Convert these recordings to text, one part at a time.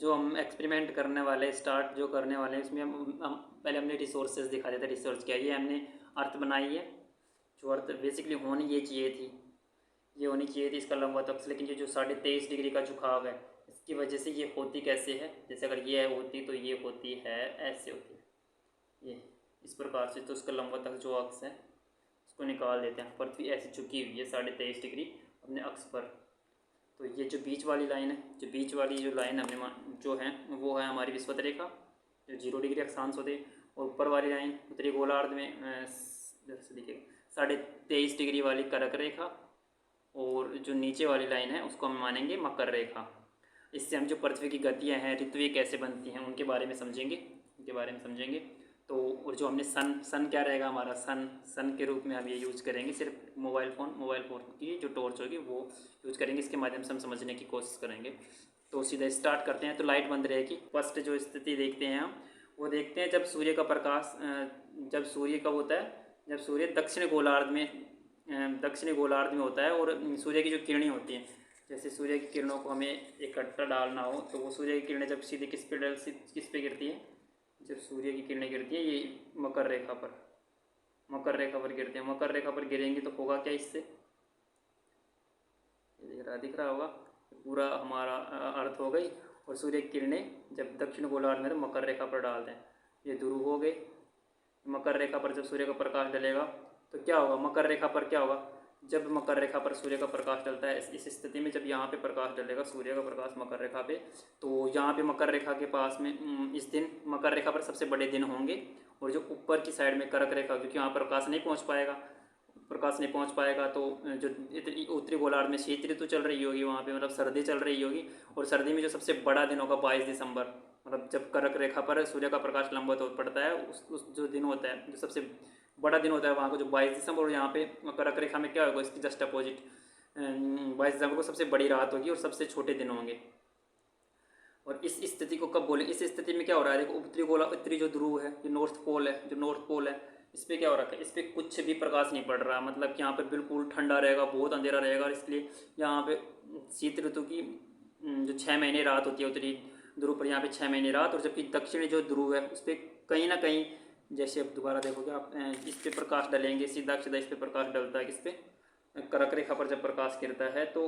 जो हम एक्सपेरिमेंट करने वाले स्टार्ट जो करने वाले हैं उसमें हम पहले हमने रिसोर्सेज दिखा दिया था। रिसर्च क्या है, ये हमने अर्थ बनाई है। जो अर्थ बेसिकली होनी ये चाहिए थी, ये होनी चाहिए थी इसका लंबवत अक्ष, लेकिन ये जो 23.5 डिग्री का झुकाव है इसकी वजह से ये होती कैसे है, जैसे अगर ये होती तो ये होती है ऐसे होती है ये इस प्रकार से। तो उसका लंबवत अक्ष जो अक्ष है उसको निकाल देते हैं। पृथ्वी ऐसी झुकी हुई है 23.5 डिग्री अपने अक्ष पर। तो ये जो बीच वाली लाइन है, जो बीच वाली जो लाइन हमने जो है वो है हमारी विषुवत रेखा जो 0 डिग्री अक्षांश होती है। और ऊपर वाली लाइन उत्तरी गोलार्ध में देखिएगा 23.5 डिग्री वाली कर्क रेखा, और जो नीचे वाली लाइन है उसको हम मानेंगे मकर रेखा। इससे हम जो पृथ्वी की गतियाँ हैं, ऋतुएं कैसे बनती हैं उनके बारे में समझेंगे। तो और जो हमने सन क्या रहेगा हमारा, सन के रूप में हम ये यूज़ करेंगे। सिर्फ मोबाइल फ़ोन की जो टॉर्च होगी वो यूज़ करेंगे, इसके माध्यम से हम समझने की कोशिश करेंगे। तो सीधा स्टार्ट करते हैं। तो लाइट बंद रहेगी। फर्स्ट जो स्थिति देखते हैं हम वो देखते हैं जब सूर्य का प्रकाश जब सूर्य कब होता है, जब सूर्य दक्षिण गोलार्ध में होता है और सूर्य की जो किरणें होती हैं, जैसे सूर्य की किरणों को हमें इकट्ठा डालना हो तो वो सूर्य की किरणें जब सीधे किस पे गिरती है, जब सूर्य की किरणें गिरती है ये मकर रेखा पर गिरते हैं। मकर रेखा पर गिरेंगे तो होगा क्या, इससे दिख रहा होगा पूरा हमारा अर्थ हो गई। और सूर्य की किरणें जब दक्षिण गोलार्ध में तो मकर रेखा पर डालते हैं, ये ध्रुव हो गए। मकर रेखा पर जब सूर्य का प्रकाश डलेगा तो क्या होगा, मकर रेखा पर क्या होगा, जब मकर रेखा पर सूर्य का प्रकाश डलता है इस स्थिति में जब यहाँ पे प्रकाश डलेगा सूर्य का प्रकाश मकर रेखा पे, तो यहाँ पे मकर रेखा के पास में इस दिन मकर रेखा पर सबसे बड़े दिन होंगे। और जो ऊपर की साइड में कर्क रेखा, क्योंकि वहाँ प्रकाश नहीं पहुँच पाएगा तो जो उत्तरी गोलार्ध में शीत ऋतु चल रही होगी, वहाँ पे मतलब सर्दी चल रही होगी। और सर्दी में जो सबसे बड़ा दिन होगा 22 दिसंबर, मतलब जब कर्क रेखा पर सूर्य का प्रकाश लंबवत पड़ता है उस जो दिन होता है जो सबसे बड़ा दिन होता है वहाँ को जो 22 दिसंबर। और यहाँ पे कर्क रेखा में क्या होगा, इसकी जस्ट अपोजिट 22 दिसंबर को सबसे बड़ी रात होगी और सबसे छोटे दिन होंगे। और इस स्थिति को कब बोले, इस स्थिति में क्या हो रहा है, देखो उत्तरी जो ध्रुव है, जो नॉर्थ पोल है इस पर क्या हो रहा है, इस पर कुछ भी प्रकाश नहीं पड़ रहा, मतलब कि यहाँ पे बिल्कुल ठंडा रहेगा, बहुत अंधेरा रहेगा। और इसलिए यहाँ पे शीत ऋतु की जो 6 महीने रात होती है उत्तरी ध्रुव पर, यहाँ पे 6 महीने रात। और जबकि दक्षिणी जो ध्रुव है उस पर कहीं ना कहीं, जैसे अब दोबारा देखोगे आप इस पे प्रकाश डलेंगे, सीधा इस पे प्रकाश डलता है, किस पे, कर्क रेखा पर जब प्रकाश गिरता है तो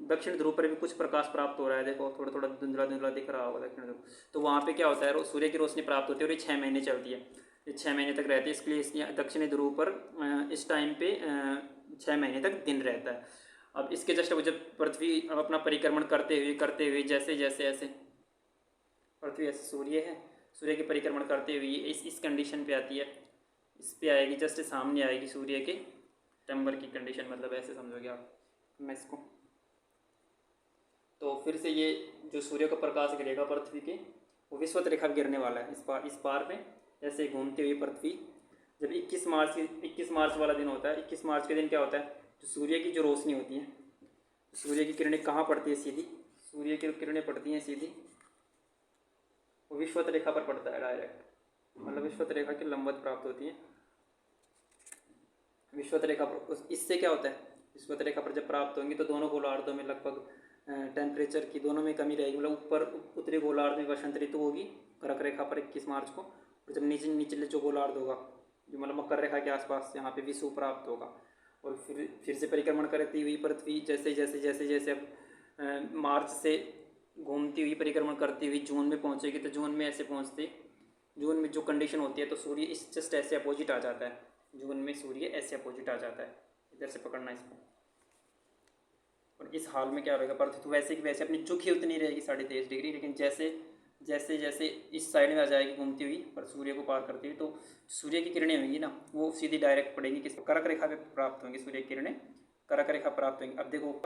दक्षिण ध्रुव पर भी कुछ प्रकाश प्राप्त हो रहा है। देखो थोड़ा थोड़ा धुंधला दिख रहा होगा दक्षिण ध्रुव। तो वहाँ पे क्या होता है, सूर्य की रोशनी प्राप्त होती है और ये 6 महीने चलती है, ये 6 महीने तक रहती है। इसके लिए इसकी दक्षिणी ध्रुव पर इस टाइम पे 6 महीने तक दिन रहता है। अब इसके जस्ट जब पृथ्वी अपना परिक्रमण करते हुए जैसे ऐसे पृथ्वी ऐसे सूर्य के परिक्रमण करते हुए इस कंडीशन पे आती है, इस पे आएगी, जस्ट सामने आएगी सूर्य के टम्बर की कंडीशन, मतलब ऐसे समझोगे आप मैं इसको। तो फिर से ये जो सूर्य का प्रकाश गिरेगा पृथ्वी के वो विषुवत रेखा गिरने वाला है इस पार में, ऐसे घूमते हुए पृथ्वी। जब 21 मार्च वाला दिन होता है, 21 मार्च के दिन क्या होता है, जो सूर्य की जो रोशनी होती है, सूर्य की किरणें कहाँ पड़ती है, सीधी सूर्य की किरणें पड़ती हैं सीधी, वो विषुवत रेखा पर पड़ता है डायरेक्ट, मतलब विषुवत रेखा की लंबवत प्राप्त होती है विषुवत रेखा पर। इससे क्या होता है, विषुवत रेखा पर जब प्राप्त होंगी तो दोनों गोलार्धों में लगभग टेम्परेचर की दोनों में कमी रहेगी। मतलब ऊपर उत्तरी गोलार्ध में वसंत ऋतु होगी कर्क रेखा पर 21 मार्च को, और जब निचले जो गोलार्ध होगा जो मतलब मकर रेखा के आसपास यहाँ पे विषुव प्राप्त होगा। और फिर से परिक्रमण करती हुई पृथ्वी जैसे अब मार्च से घूमती हुई परिक्रमण करती हुई जून में पहुँचेगी। तो जून में ऐसे पहुँचते, जून में जो कंडीशन होती है तो सूर्य इस जस्ट ऐसे अपोजिट आ जाता है, जून में सूर्य ऐसे अपोजिट आ जाता है, इधर से पकड़ना इसको। और इस हाल में क्या रहेगा, पृथ्वी तो वैसे की वैसे अपनी झुकी उतनी रहेगी 23.5 डिग्री, लेकिन जैसे इस साइड में आ जाएगी घूमती हुई पर सूर्य को पार करती हुई, तो सूर्य की किरणें होंगी ना वो सीधी डायरेक्ट पड़ेंगी किस कर्क रेखा पे प्राप्त होंगी, सूर्य की किरणें कर्क रेखा प्राप्त होंगी। अब देखो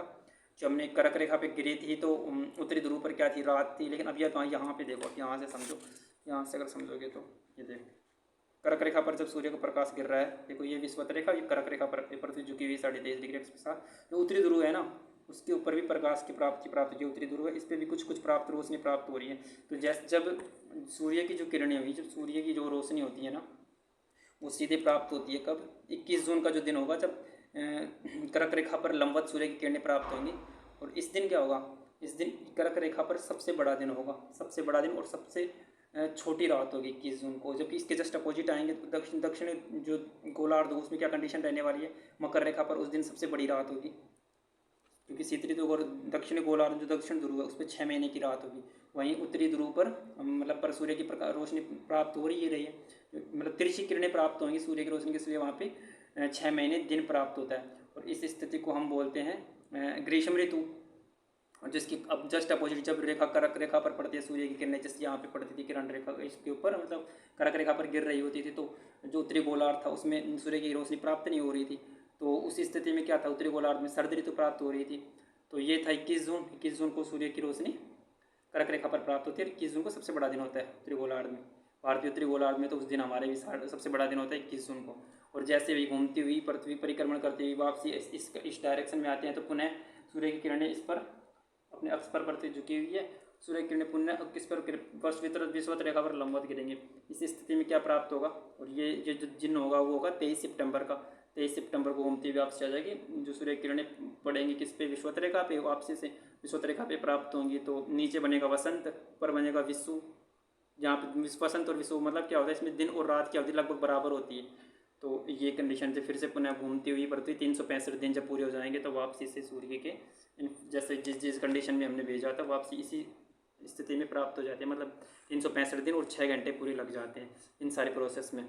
जो हमने कर्क रेखा पे गिरी थी तो उत्तरी ध्रुव पर क्या थी, रात थी, लेकिन अब यह तो यहाँ पे देखो, यहाँ से समझो, यहाँ से अगर समझोगे तो ये देखो कर्क रेखा पर जब सूर्य का प्रकाश गिर रहा है, देखो ये विषुवत रेखा, ये कर्क रेखा पर पृथ्वी झुकी हुई 23.5 डिग्री के साथ। जो उत्तरी ध्रुव है ना उसके ऊपर भी प्रकाश की प्राप्ति जो उत्तरी ध्रुव है इस पर भी कुछ प्राप्त रोशनी प्राप्त हो रही है। तो जैसे जब सूर्य की जो किरणें हुई, जब सूर्य की जो रोशनी होती है ना वो सीधे प्राप्त होती है कब, 21 जून का जो दिन होगा जब कर्क रेखा पर लंबवत सूर्य की किरणें प्राप्त होंगी। और इस दिन क्या होगा, इस दिन कर्क रेखा पर सबसे बड़ा दिन होगा, सबसे बड़ा दिन, और सबसे छोटी रात होगी 21 जून को। जबकि इसके जस्ट अपोजिट आएंगे तो दक्षिण जो गोलार्ध हो उसमें क्या कंडीशन रहने वाली है, मकर रेखा पर उस दिन सबसे बड़ी रात होगी, क्योंकि शीत ऋतु और दक्षिणी गोलार्ध जो दक्षिण ध्रुव है उस पर 6 महीने की रात होगी। वहीं उत्तरी ध्रुव पर मतलब पर सूर्य की प्रकाश रोशनी प्राप्त हो रही है, मतलब तिरछी किरणें प्राप्त होंगी सूर्य की रोशनी के, इसलिए वहाँ पे 6 महीने दिन प्राप्त होता है। और इस स्थिति को हम बोलते हैं ग्रीष्म ऋतु। और जिसकी अब जस्ट अपोजिट जब रेखा कर्क रेखा पर पड़ती है सूर्य की किरणें, जैसे यहाँ पे पड़ती थी किरण रेखा इसके ऊपर, मतलब कर्क रेखा पर गिर रही होती थी, तो जो उत्तरी गोलार्ध था उसमें सूर्य की रोशनी प्राप्त नहीं हो रही थी। तो उस स्थिति में क्या था, उत्तरी गोलार्ध में सर्द ऋतु प्राप्त हो रही थी। तो ये था 21 जून को सूर्य की रोशनी कर्क रेखा पर प्राप्त होती है। 21 जून को सबसे बड़ा दिन होता है उत्तरी गोलार्ध में, भारतीय उत्तरी गोलार्ध में। तो उस दिन हमारे भी सबसे बड़ा दिन होता है 21 जून को। और जैसे भी घूमती हुई पृथ्वी परिक्रमण करती हुई वापसी इस डायरेक्शन में आते हैं, तो पुनः सूर्य की किरणें इस पर अपने अक्ष पर पृथ्वी झुकी हुई है, सूर्य की किरणें पुनः किस पर विषुवत रेखा पर लंबवत गिरेंगे। इस स्थिति में क्या प्राप्त होगा, और ये जो दिन होगा वो होगा 23 सितंबर का। 23 सितंबर को घूमती हुई वापसी आ जाएगी, जो सूर्य किरणें पड़ेंगी किस पे, विषुवत रेखा पे, वापसी से विषुवत रेखा पे प्राप्त होंगी। तो नीचे बनेगा वसंत, पर बनेगा विषु, जहाँ पे वसंत और विषु मतलब क्या होता है, इसमें दिन और रात की अवधि लगभग बराबर होती है। तो ये कंडीशन से फिर से पुनः घूमती हुई पृथ्वी 365 दिन जब पूरे हो जाएंगे, तो वापसी से सूर्य के जैसे जिस कंडीशन में हमने भेजा था वापसी इसी स्थिति में प्राप्त हो जाती है। मतलब 365 दिन और 6 घंटे पूरे लग जाते हैं इन सारे प्रोसेस में।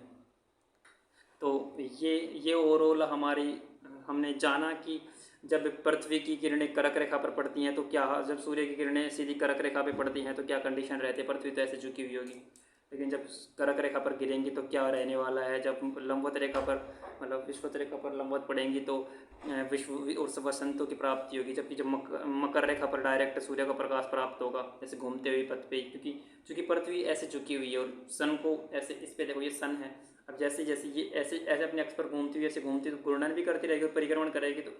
तो ये ओवरऑल हमने जाना कि जब पृथ्वी की किरणें कर्क रेखा पर पड़ती हैं तो क्या, जब सूर्य की किरणें सीधी कर्क रेखा पर पड़ती हैं तो क्या कंडीशन रहती है, पृथ्वी तो ऐसे झुकी हुई होगी, लेकिन जब कर्क रेखा पर गिरेंगी तो क्या रहने वाला है। जब लंबवत रेखा पर मतलब विषुवत रेखा पर लंबवत पड़ेंगी तो विश्व और वसंतों की प्राप्ति होगी। जबकि जब मकर रेखा पर डायरेक्ट सूर्य का प्रकाश प्राप्त होगा जैसे घूमते हुए पृथ्वी, क्योंकि पृथ्वी ऐसे झुकी हुई है और सन को ऐसे, इस पे देखो ये सन है, अब जैसे जैसे ये ऐसे ऐसे अपने अक्ष पर घूमती हुई ऐसे घूमती तो घूर्णन भी करती रहेगी और परिक्रमण करेगी। तो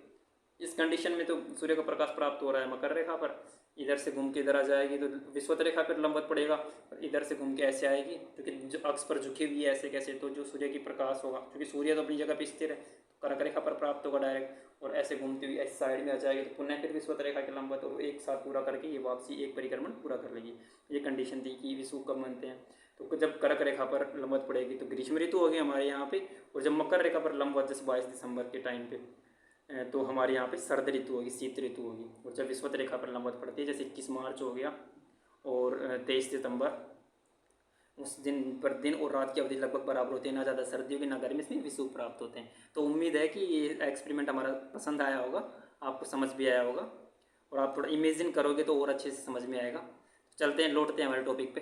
इस कंडीशन में तो सूर्य का प्रकाश प्राप्त हो रहा है मकर रेखा पर, इधर से घूम के इधर आ जाएगी तो विषुवत रेखा पर लंबवत पड़ेगा, और इधर से घूम के ऐसे आएगी, क्योंकि जो अक्ष पर झुकी हुई है ऐसे कैसे, तो जो सूर्य की प्रकाश होगा, क्योंकि सूर्य तो अपनी जगह पर स्थिर है, तो कर्क रेखा पर प्राप्त होगा डायरेक्ट, और ऐसे घूमती हुई ऐसे साइड में आ जाएगी तो पुनः फिर विषुवत रेखा के लंबवत, और एक साथ पूरा करके ये वापसी एक परिक्रमण पूरा कर लेगी। ये कंडीशन थी कि विषु कब बनते हैं। तो जब कर्क रेखा पर लंबवत पड़ेगी तो ग्रीष्म ऋतु होगी हमारे यहाँ पे, और जब मकर रेखा पर लंबवत जैसे 22 दिसंबर के टाइम पे तो हमारे यहाँ पे सर्द ऋतु होगी, शीत ऋतु होगी। और जब विषुवत रेखा पर लंबवत पड़ती है जैसे 21 मार्च हो गया और 23 सितंबर, उस दिन पर दिन और रात की अवधि लगभग बराबर होती है, ना ज़्यादा सर्दी होगी ना गर्मी, इसमें विषुव प्राप्त होते हैं। तो उम्मीद है कि ये एक्सपेरिमेंट हमारा पसंद आया होगा, आपको समझ भी आया होगा, और आप थोड़ा इमेजिन करोगे तो और अच्छे से समझ में आएगा। चलते हैं, लौटते हैं हमारे टॉपिक पे।